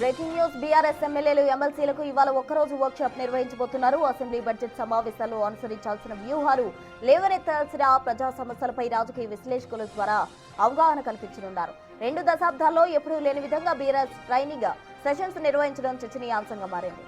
Breaking news BRS ఎమ్మెల్యేలు ఎమ్మెల్సీలకు ఇవాళ ఒక్కరోజు వర్క్షాప్ నిర్వహించబోతున్నారు. అసెంబ్లీ బడ్జెట్ సమావేశాల్లో అనుసరించాల్సిన వ్యూహాలు, లేవనెత్తాల్సిన ప్రజా సమస్యలపై రాజకీయ విశ్లేషకుల ద్వారా అవగాహన కల్పించనున్నారు. 2 దశాబ్దాల్లో ఎప్పుడూ లేని విధంగా బీఆర్ఎస్ ట్రైనింగ్ సెషన్స్ నిర్వహించడం చర్చనీయాంశంగా మారింది.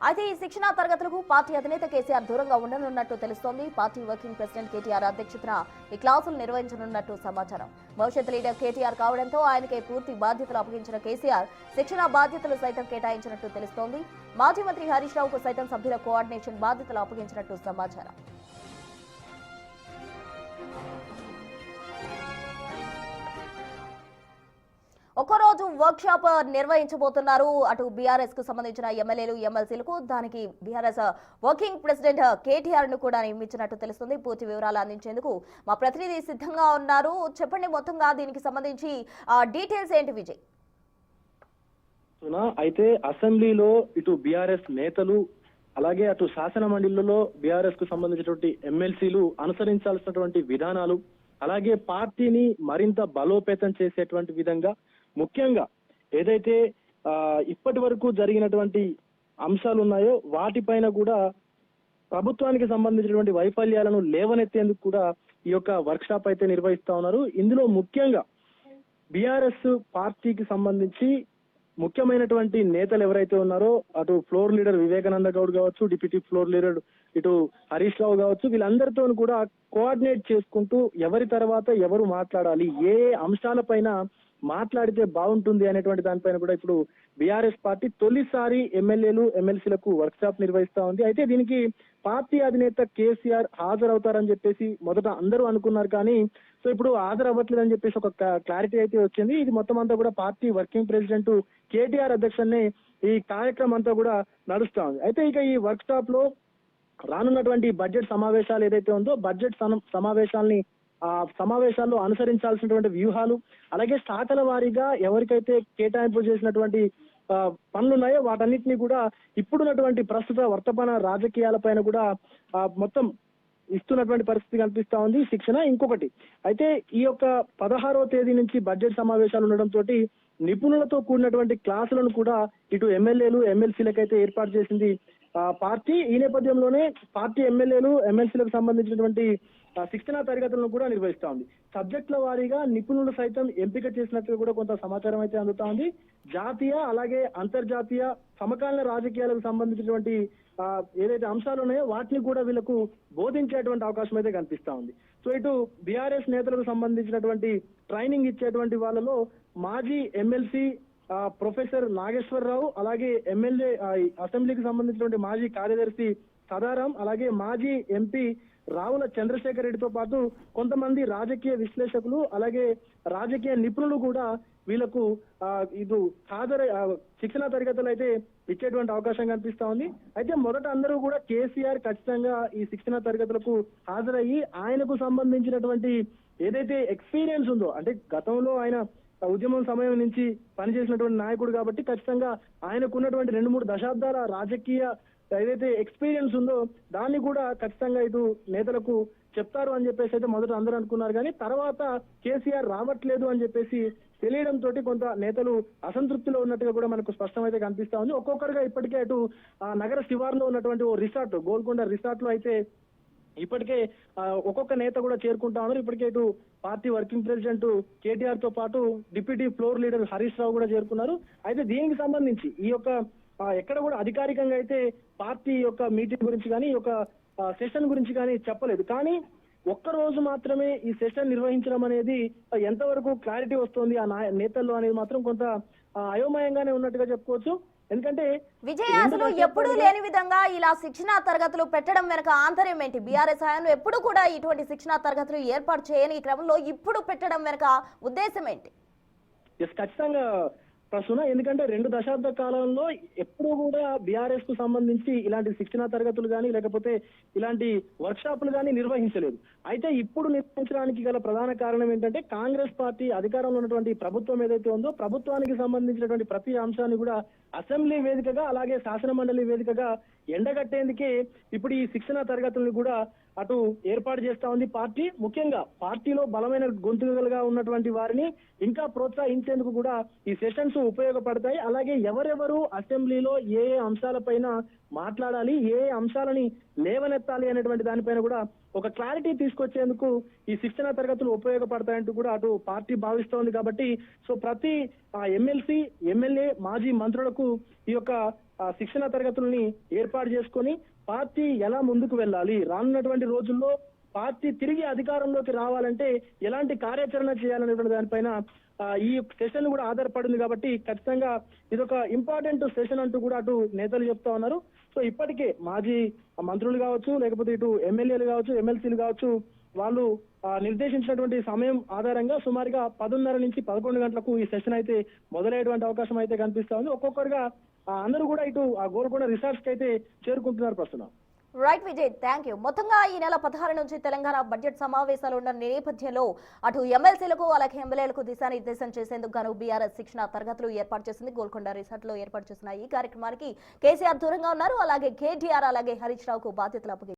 అయితే ఈ శిక్షణా తరగతులకు పార్టీ అధినేత కేసీఆర్ దూరంగా ఉండనున్నట్టు తెలుస్తోంది. పార్టీ వర్కింగ్ ప్రెసిడెంట్ కేటీఆర్ అధ్యక్షతన ఈ క్లాసులు నిర్వహించనున్నట్టు సమాచారం. భవిష్యత్ లీడర్ కేటీఆర్ కావడంతో ఆయనకే పూర్తి బాధ్యతలు అప్పగించిన కేసీఆర్ శిక్షణా బాధ్యతలు సైతం కేటాయించినట్టు తెలుస్తోంది. మాజీ మంత్రి హరీష్ రావుకు సైతం సభ్యుల కోఆర్డినేషన్ బాధ్యతలు అప్పగించినట్టు సమాచారం. ఒక్కరోజు వర్క్షాప్ నిర్వహించబోతున్నారు. అటు బీఆర్ఎస్ కు సంబంధించిన ఎమ్మెల్యేలు ఎమ్మెల్సీలకు, దానికి బీఆర్ఎస్ వర్కింగ్ ప్రెసిడెంట్ కేటీఆర్ ను కూడా నియమించినట్టు తెలుస్తుంది. పూర్తి వివరాలు అందించేందుకు మా ప్రతినిధి సిద్ధంగా ఉన్నారు. చెప్పండి, మొత్తంగా దీనికి సంబంధించి డీటెయిల్స్ ఏంటి విజయ్? అయితే అసెంబ్లీలో ఇటు బీఆర్ఎస్ నేతలు అలాగే అటు శాసన మండలిలో బీఆర్ఎస్ కు సంబంధించినటువంటి ఎమ్మెల్సీలు అనుసరించాల్సినటువంటి విధానాలు, అలాగే పార్టీని మరింత బలోపేతం చేసేటువంటి విధంగా ముఖ్యంగా ఏదైతే ఇప్పటి వరకు జరిగినటువంటి అంశాలు ఉన్నాయో వాటిపైన కూడా ప్రభుత్వానికి సంబంధించినటువంటి వైఫల్యాలను లేవనెత్తేందుకు కూడా ఈ యొక్క వర్క్ షాప్ అయితే నిర్వహిస్తా ఉన్నారు. ఇందులో ముఖ్యంగా బీఆర్ఎస్ పార్టీకి సంబంధించి ముఖ్యమైనటువంటి నేతలు ఎవరైతే ఉన్నారో అటు ఫ్లోర్ లీడర్ వివేకానంద గౌడ్ కావచ్చు, డిప్యూటీ ఫ్లోర్ లీడర్ ఇటు హరీష్ రావు కావచ్చు, వీళ్ళందరితో కూడా కోఆర్డినేట్ చేసుకుంటూ ఎవరి తర్వాత ఎవరు మాట్లాడాలి, ఏ అంశాలపైన మాట్లాడితే బాగుంటుంది అనేటువంటి దానిపైన కూడా ఇప్పుడు బీఆర్ఎస్ పార్టీ తొలిసారి ఎమ్మెల్యేలు ఎమ్మెల్సీలకు వర్క్ షాప్ నిర్వహిస్తా ఉంది. అయితే దీనికి పార్టీ అధినేత కేసీఆర్ హాజరవుతారని చెప్పేసి మొదట అందరూ అనుకున్నారు, కానీ సో ఇప్పుడు హాజరవ్వట్లేదని చెప్పేసి ఒక క్లారిటీ అయితే వచ్చింది. ఇది మొత్తం అంతా కూడా పార్టీ వర్కింగ్ ప్రెసిడెంట్ కేటీఆర్ అధ్యక్షునే ఈ కార్యక్రమం అంతా కూడా నడుస్తా ఉంది. అయితే ఇక ఈ వర్క్ షాప్ లో రానున్నటువంటి బడ్జెట్ సమావేశాలు ఏదైతే ఉందో బడ్జెట్ సమావేశాలని సమావేశాల్లో అనుసరించాల్సినటువంటి వ్యూహాలు, అలాగే శాఖల వారీగా ఎవరికైతే కేటాయింపు చేసినటువంటి పనులు ఉన్నాయో వాటన్నిటిని కూడా ఇప్పుడున్నటువంటి ప్రస్తుత వర్తమాన రాజకీయాలపైన కూడా మొత్తం ఇస్తున్నటువంటి పరిస్థితి కనిపిస్తా ఉంది శిక్షణ. ఇంకొకటి అయితే ఈ యొక్క 16వ తేదీ నుంచి బడ్జెట్ సమావేశాలు ఉండడంతో నిపుణులతో కూడినటువంటి క్లాసులను కూడా ఇటు ఎమ్మెల్యేలు ఎమ్మెల్సీలకైతే ఏర్పాటు చేసింది పార్టీ. ఈ నేపథ్యంలోనే పార్టీ ఎమ్మెల్యేలు ఎమ్మెల్సీలకు సంబంధించినటువంటి శిక్షణా తరగతులను కూడా నిర్వహిస్తా ఉంది. సబ్జెక్టుల వారీగా నిపుణులు సైతం ఎంపిక చేసినట్టు కూడా కొంత సమాచారం అయితే అందుతా ఉంది. జాతీయ అలాగే అంతర్జాతీయ సమకాలీన రాజకీయాలకు సంబంధించినటువంటి ఏదైతే అంశాలు ఉన్నాయో వాటిని కూడా వీళ్ళకు బోధించేటువంటి అవకాశం అయితే కనిపిస్తా ఉంది. సో ఇటు బీఆర్ఎస్ నేతలకు సంబంధించినటువంటి ట్రైనింగ్ ఇచ్చేటువంటి వాళ్ళలో మాజీ ఎమ్మెల్సీ ప్రొఫెసర్ నాగేశ్వరరావు, అలాగే ఎమ్మెల్యే అసెంబ్లీకి సంబంధించినటువంటి మాజీ కార్యదర్శి సదారాం, అలాగే మాజీ ఎంపీ రావుల చంద్రశేఖర్ రెడ్డితో పాటు కొంతమంది రాజకీయ విశ్లేషకులు అలాగే రాజకీయ నిపుణులు కూడా వీళ్ళకు ఇది శిక్షణ తరగతులు అయితే ఇచ్చేటువంటి అవకాశం కనిపిస్తా ఉంది. అయితే మొదట అందరూ కూడా కేసీఆర్ ఖచ్చితంగా ఈ శిక్షణ తరగతులకు హాజరయ్యి ఆయనకు సంబంధించినటువంటి ఏదైతే ఎక్స్పీరియన్స్ ఉందో, అంటే గతంలో ఆయన ఉద్యమం సమయం నుంచి పనిచేసినటువంటి నాయకుడు కాబట్టి ఖచ్చితంగా ఆయనకు ఉన్నటువంటి 2-3 దశాబ్దాల రాజకీయ ఏదైతే ఎక్స్పీరియన్స్ ఉందో దాన్ని కూడా ఖచ్చితంగా ఇటు నేతలకు చెప్తారు అని చెప్పేసి అయితే మొదట అందరూ అనుకున్నారు, కానీ తర్వాత కేసీఆర్ రావట్లేదు అని చెప్పేసి తెలియడంతో కొంత నేతలు అసంతృప్తిలో ఉన్నట్టుగా కూడా మనకు స్పష్టమైతే కనిపిస్తా ఉంది. ఒక్కొక్కరుగా ఇప్పటికే అటు నగర శివార్లో ఉన్నటువంటి ఓ రిసార్ట్, గోల్కొండ రిసార్ట్ లో అయితే ఇప్పటికే ఒక్కొక్క నేత కూడా చేరుకుంటా ఉన్నారు. ఇప్పటికే ఇటు పార్టీ వర్కింగ్ ప్రెసిడెంట్ కేటీఆర్ తో పాటు deputy floor leader Harish Rao కూడా చేరుకున్నారు. అయితే దీనికి సంబంధించి ఈ యొక్క ఎక్కడ కూడా అధికారికంగా అయితే పార్టీ యొక్క మీటింగ్ గురించి కానీ ఈ యొక్క సెషన్ గురించి కానీ చెప్పలేదు, కానీ ఒక్కరోజు మాత్రమే ఈ సెషన్ నిర్వహించడం అనేది ఎంతవరకు క్లారిటీ వస్తుంది ఆ నేతల్లో అనేది మాత్రం కొంత అయోమయంగానే ఉన్నట్టుగా చెప్పుకోవచ్చు. ఎందుకంటే విజయ్, అసలు ఎప్పుడు లేని విధంగా ఇలా శిక్షణా తరగతులు పెట్టడం వెనక ఆంతర్యం ఏంటి? బీఆర్ఎస్ హయాంలో ఎప్పుడు కూడా ఇటువంటి శిక్షణా తరగతులు ఏర్పాటు చేయని క్రమంలో ఇప్పుడు పెట్టడం వెనక ఉద్దేశం ఏంటి? ఖచ్చితంగా ప్రశ్న, ఎందుకంటే 2 దశాబ్ద కాలంలో ఎప్పుడూ కూడా బీఆర్ఎస్ కు సంబంధించి ఇలాంటి శిక్షణా తరగతులు కానీ లేకపోతే ఇలాంటి వర్క్ షాపులు కానీ నిర్వహించలేదు. అయితే ఇప్పుడు నిర్వహించడానికి గల ప్రధాన కారణం ఏంటంటే కాంగ్రెస్ పార్టీ అధికారంలో ఉన్నటువంటి ప్రభుత్వం ఏదైతే ఉందో ప్రభుత్వానికి సంబంధించినటువంటి ప్రతి అంశాన్ని కూడా అసెంబ్లీ వేదికగా అలాగే శాసన మండలి వేదికగా ఎండగట్టేందుకే ఇప్పుడు ఈ శిక్షణ తరగతులను కూడా అటు ఏర్పాటు చేస్తా ఉంది పార్టీ. ముఖ్యంగా పార్టీలో బలమైన గొంతుకలుగా ఉన్నటువంటి వారిని ఇంకా ప్రోత్సహించేందుకు కూడా ఈ సెషన్స్ ఉపయోగపడతాయి. అలాగే ఎవరెవరు అసెంబ్లీలో ఏ ఏ అంశాలపైన మాట్లాడాలి, ఏ ఏ అంశాలని లేవనెత్తాలి అనేటువంటి దానిపైన కూడా ఒక క్లారిటీ తీసుకొచ్చేందుకు ఈ శిక్షణ తరగతులు ఉపయోగపడతాయంటూ కూడా అటు పార్టీ భావిస్తోంది. కాబట్టి సో ప్రతి ఎమ్మెల్సీ, ఎమ్మెల్యే, మాజీ మంత్రులకు ఈ యొక్క శిక్షణ తరగతుల్ని ఏర్పాటు చేసుకొని పార్టీ ఎలా ముందుకు వెళ్ళాలి, రానున్నటువంటి రోజుల్లో పార్టీ తిరిగి అధికారంలోకి రావాలంటే ఎలాంటి కార్యాచరణ చేయాలనేటువంటి దానిపైన ఈ సెషన్ కూడా ఆధారపడింది. కాబట్టి ఖచ్చితంగా ఇదొక ఇంపార్టెంట్ సెషన్ అంటూ కూడా అటు నేతలు చెప్తా ఉన్నారు. సో ఇప్పటికే మాజీ మంత్రులు కావచ్చు, లేకపోతే ఇటు ఎమ్మెల్యేలు కావచ్చు, ఎమ్మెల్సీలు కావచ్చు, వాళ్ళు నిర్దేశించినటువంటి సమయం ఆధారంగా సుమారుగా 10:30 నుంచి 11 గంటలకు ఈ సెషన్ అయితే మొదలయ్యేటువంటి అవకాశం అయితే కనిపిస్తా ఉంది. ఒక్కొక్కరుగా అందరూ కూడా ఇటు గోల్కొండ రిసార్ట్స్ కి అయితే చేరుకుంటున్నారు ప్రస్తుతం. Right Vijay, thank you. మొత్తంగా ఈ నెల 16 నుంచి తెలంగాణ బడ్జెట్ సమావేశాలు ఉన్న నేపథ్యంలో అటు ఎమ్మెల్సీలకు అలాగే ఎమ్మెల్యేలకు దిశానిర్దేశం చేసేందుకు గాను బీఆర్ఎస్ శిక్షణ తరగతులు ఏర్పాటు చేసింది. గోల్కొండ రిసార్ట్ లో ఏర్పాటు చేసిన ఈ కార్యక్రమానికి కేసీఆర్ దూరంగా ఉన్నారు. అలాగే కేటీఆర్ అలాగే హరీష్ రావుకు బాధ్యతలు అప్పగించారు.